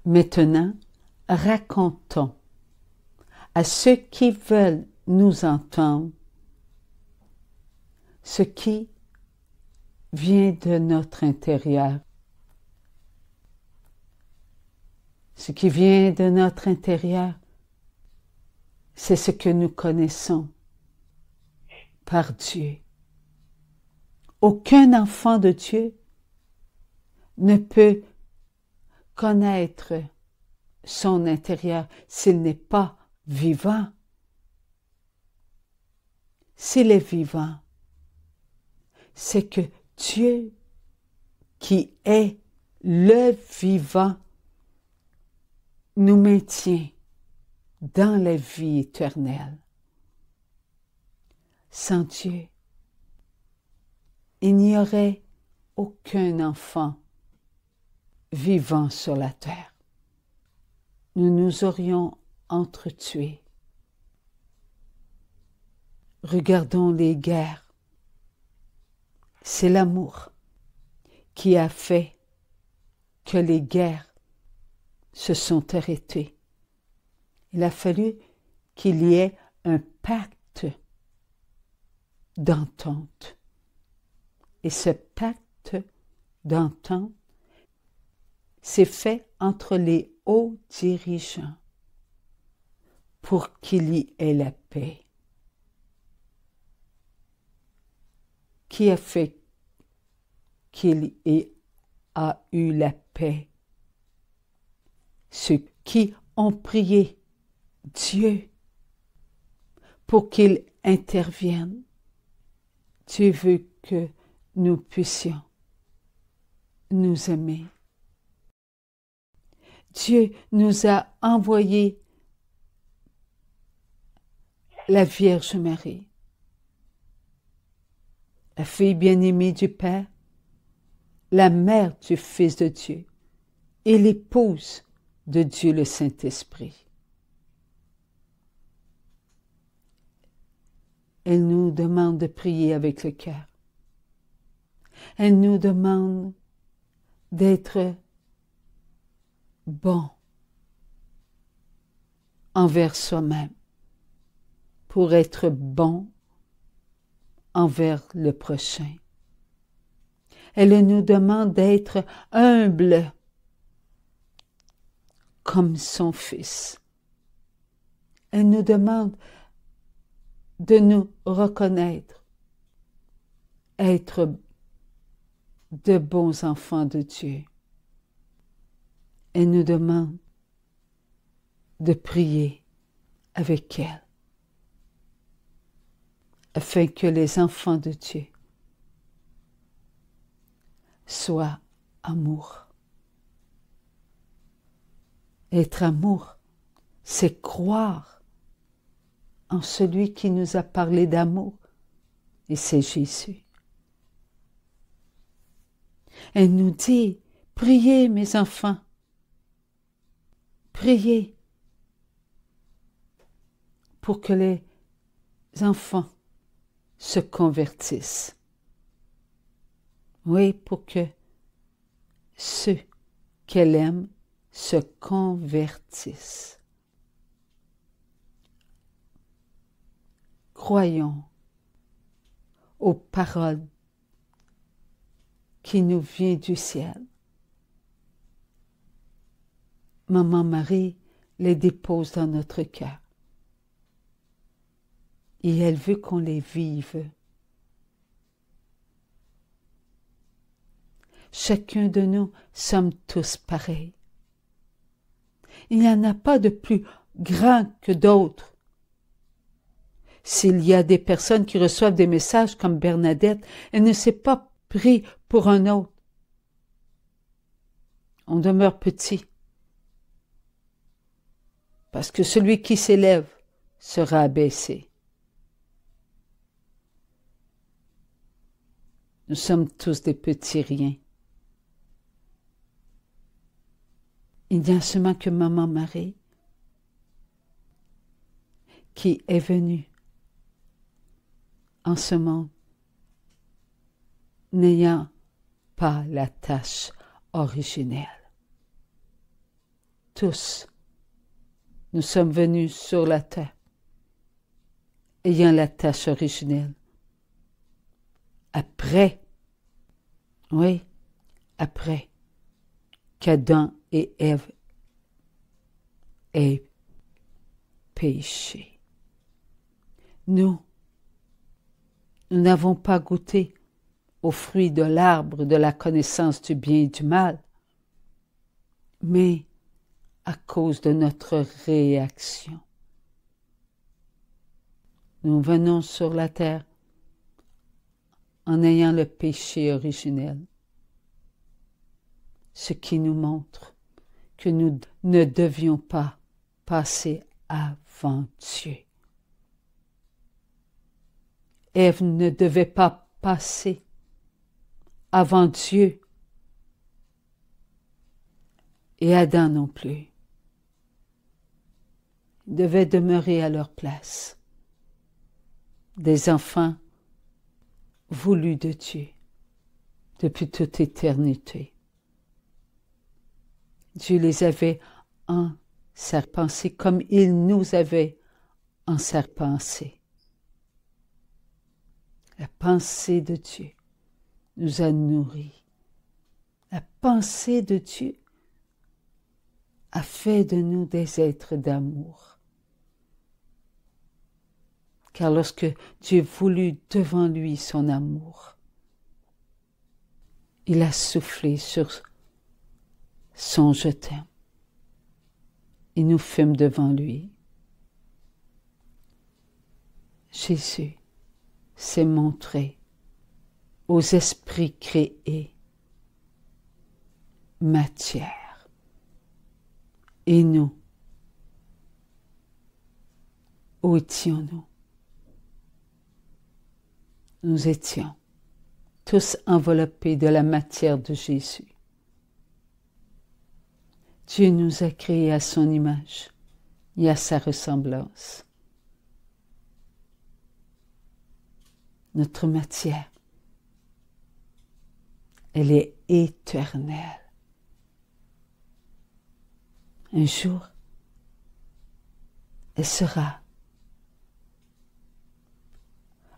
Maintenant, racontons à ceux qui veulent nous entendre ce qui vient de notre intérieur. Ce qui vient de notre intérieur, c'est ce que nous connaissons par Dieu. Aucun enfant de Dieu ne peut connaître son intérieur s'il n'est pas vivant. S'il est vivant, c'est que Dieu, qui est le vivant, nous maintient dans la vie éternelle. Sans Dieu, il n'y aurait aucun enfant vivant sur la terre. Nous nous aurions entretués. Regardons les guerres. C'est l'amour qui a fait que les guerres se sont arrêtées. Il a fallu qu'il y ait un pacte d'entente. Et ce pacte d'entente s'est fait entre les hauts dirigeants pour qu'il y ait la paix. Qui a fait qu'il y a eu la paix? Ceux qui ont prié Dieu pour qu'il intervienne. Dieu veut que nous puissions nous aimer. Dieu nous a envoyé la Vierge Marie, la fille bien-aimée du Père, la mère du Fils de Dieu et l'épouse de Dieu le Saint-Esprit. Elle nous demande de prier avec le cœur. Elle nous demande d'être bon envers soi-même pour être bon envers le prochain. Elle nous demande d'être humble comme son Fils. Elle nous demande de nous reconnaître, être de bons enfants de Dieu. Elle nous demande de prier avec elle, afin que les enfants de Dieu soient amour. Être amour, c'est croire en celui qui nous a parlé d'amour, et c'est Jésus. Elle nous dit, priez mes enfants, priez pour que les enfants se convertissent. Oui, pour que ceux qu'elle aime se convertissent. Croyons aux paroles qui nous viennent du ciel. Maman Marie les dépose dans notre cœur. Et elle veut qu'on les vive. Chacun de nous sommes tous pareils. Il n'y en a pas de plus grand que d'autres. S'il y a des personnes qui reçoivent des messages comme Bernadette, elle ne s'est pas prise pour un autre. On demeure petit. Parce que celui qui s'élève sera abaissé. Nous sommes tous des petits riens. Il n'y a seulement que Maman Marie qui est venue en ce monde, n'ayant pas la tâche originelle. tous, nous sommes venus sur la terre, ayant la tâche originelle. Après, oui, après qu'Adam et Ève aient péché. Nous n'avons pas goûté aux fruits de l'arbre de la connaissance du bien et du mal, mais à cause de notre réaction. Nous venons sur la terre en ayant le péché originel, ce qui nous montre que nous ne devions pas passer avant Dieu. Ève ne devait pas passer avant Dieu et Adam non plus. Ils devaient demeurer à leur place. Des enfants voulus de Dieu depuis toute éternité. Dieu les avait enserpencés comme il nous avait enserpencés. La pensée de Dieu nous a nourris. La pensée de Dieu a fait de nous des êtres d'amour. Car lorsque Dieu voulut devant lui son amour, il a soufflé sur son je t'aime. Et nous fûmes devant lui. Jésus s'est montré aux esprits créés matière. Et nous, où étions-nous? Nous étions tous enveloppés de la matière de Jésus. Dieu nous a créés à son image et à sa ressemblance. Notre matière, elle est éternelle. Un jour, elle sera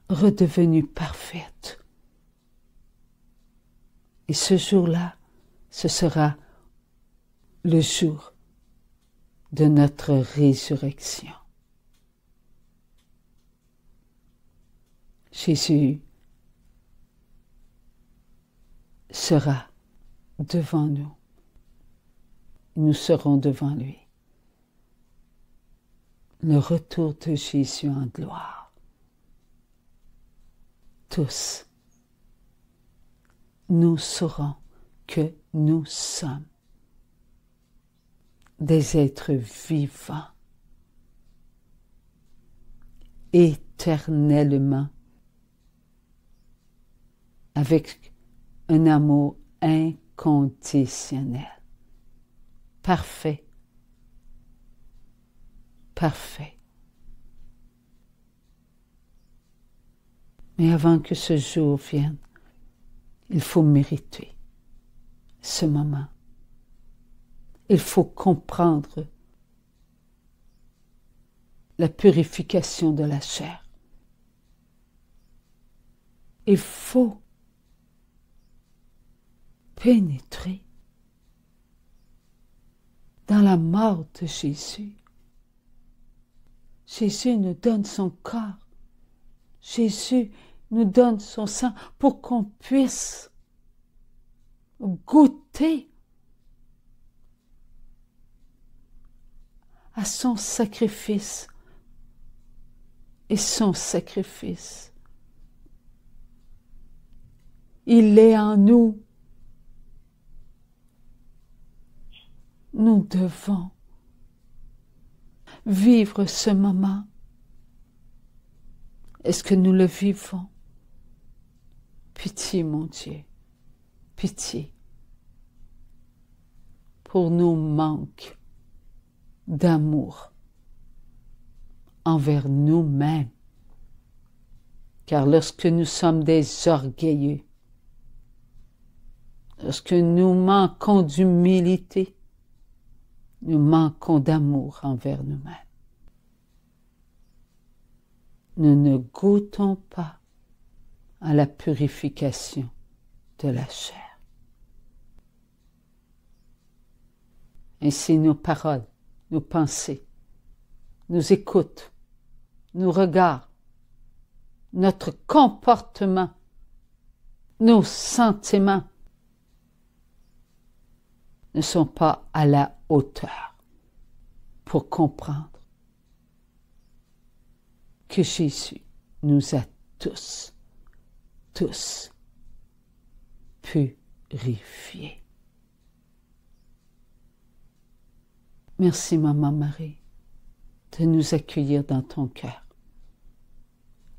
redevenue parfaite. Et ce jour-là, ce sera le jour de notre résurrection. Jésus sera devant nous. Nous serons devant lui. Le retour de Jésus en gloire. Tous, nous saurons que nous sommes des êtres vivants, éternellement, avec un amour inconditionnel, parfait, parfait. Mais avant que ce jour vienne, il faut mériter ce moment. Il faut comprendre la purification de la chair. Il faut pénétrer dans la mort de Jésus. Jésus nous donne son corps. Jésus nous donne son sang pour qu'on puisse goûter à son sacrifice et son sacrifice. Il est en nous. Nous devons vivre ce moment. Est-ce que nous le vivons? Pitié, mon Dieu, pitié pour nos manques d'amour envers nous-mêmes. Car lorsque nous sommes des orgueilleux, lorsque nous manquons d'humilité, nous manquons d'amour envers nous-mêmes. Nous ne goûtons pas à la purification de la chair. Ainsi nos paroles, nos pensées, nos écoutes, nos regards, notre comportement, nos sentiments ne sont pas à la hauteur pour comprendre que Jésus nous a tous purifiés. Merci, Maman Marie, de nous accueillir dans ton cœur,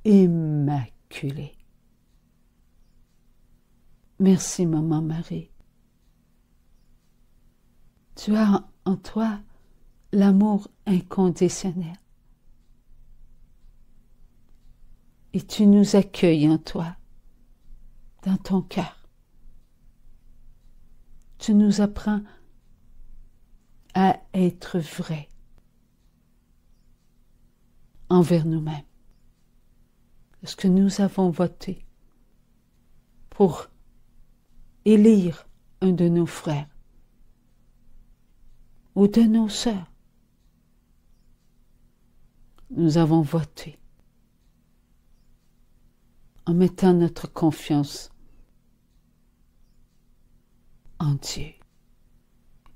immaculé. Merci, Maman Marie. Tu as en toi l'amour inconditionnel. Et tu nous accueilles en toi, dans ton cœur. Tu nous apprends à être vrais envers nous-mêmes. Parce que nous avons voté pour élire un de nos frères ou de nos sœurs. Nous avons voté en mettant notre confiance en Dieu.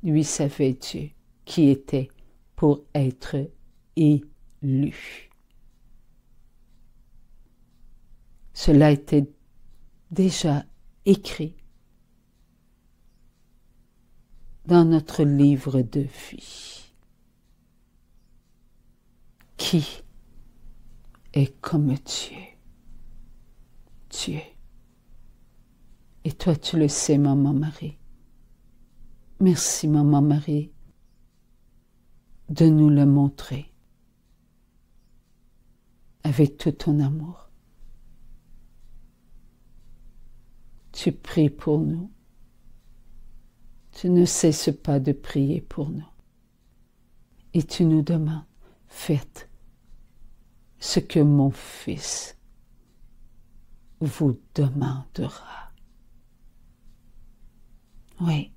Lui savait Dieu qui était pour être élu. Cela était déjà écrit dans notre livre de vie. Qui est comme Dieu? Dieu. Et toi, tu le sais, Maman Marie. Merci, Maman Marie, de nous le montrer avec tout ton amour. Tu pries pour nous. Tu ne cesses pas de prier pour nous. Et tu nous demandes, faites ce que mon Fils vous demandera. Oui.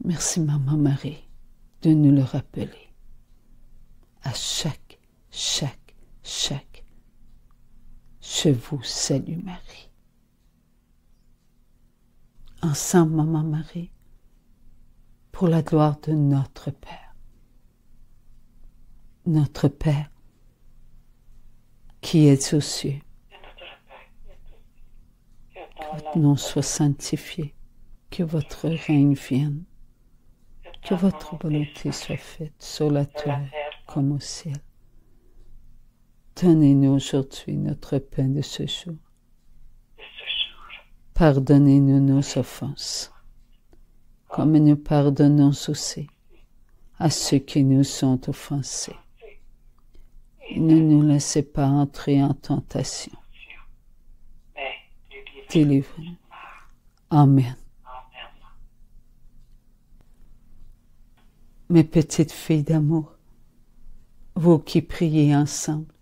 Merci, Maman Marie, de nous le rappeler. À chaque. Je vous salue, Marie. Ensemble, Maman Marie, pour la gloire de notre Père. Notre Père qui es aux cieux. Que votre nom soit sanctifié, que votre règne vienne, que votre volonté soit faite sur la terre comme au ciel. Donnez-nous aujourd'hui notre pain de ce jour. Pardonnez-nous nos offenses, comme nous pardonnons aussi à ceux qui nous sont offensés. Et ne nous laissez pas entrer en tentation. Délivrez-nous. Amen. Mes petites filles d'amour, vous qui priez ensemble,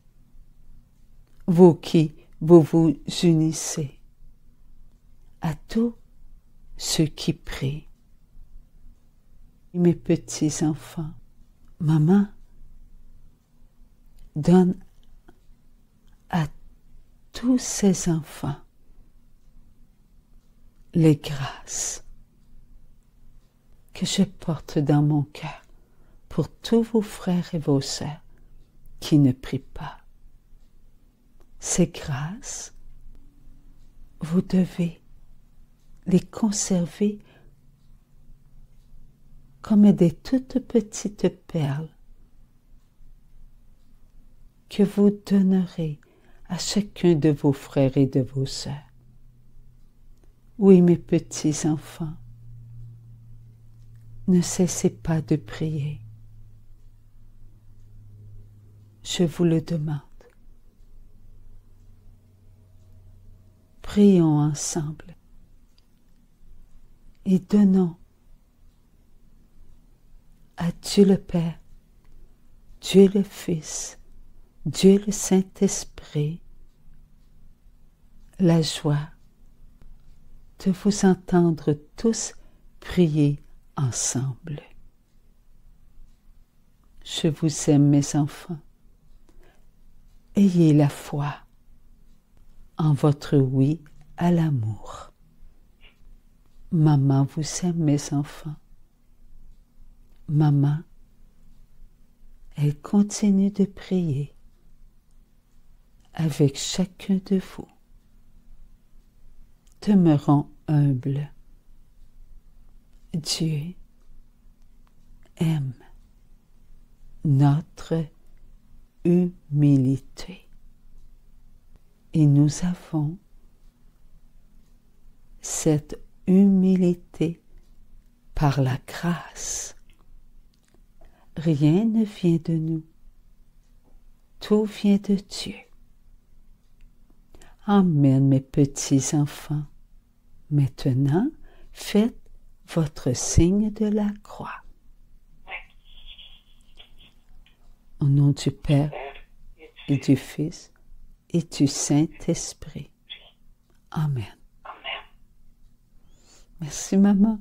vous qui vous unissez, à tous ceux qui prient, mes petits enfants, maman donne à tous ces enfants les grâces que je porte dans mon cœur pour tous vos frères et vos sœurs qui ne prient pas. Ces grâces, vous devez les conserver comme des toutes petites perles que vous donnerez à chacun de vos frères et de vos sœurs. Oui, mes petits enfants, ne cessez pas de prier. Je vous le demande. Prions ensemble et donnons à Dieu le Père, Dieu le Fils, Dieu le Saint-Esprit, la joie de vous entendre tous prier ensemble. Je vous aime, mes enfants. Ayez la foi en votre oui à l'amour. Maman vous aime, mes enfants. Maman, elle continue de prier avec chacun de vous. Demeurons humbles. Dieu aime notre humilité. Et nous avons cette humilité par la grâce. Rien ne vient de nous. Tout vient de Dieu. Amen, mes petits enfants. Maintenant, faites votre signe de la croix. Au nom du Père et du Fils et du Saint-Esprit. Amen. Merci, maman.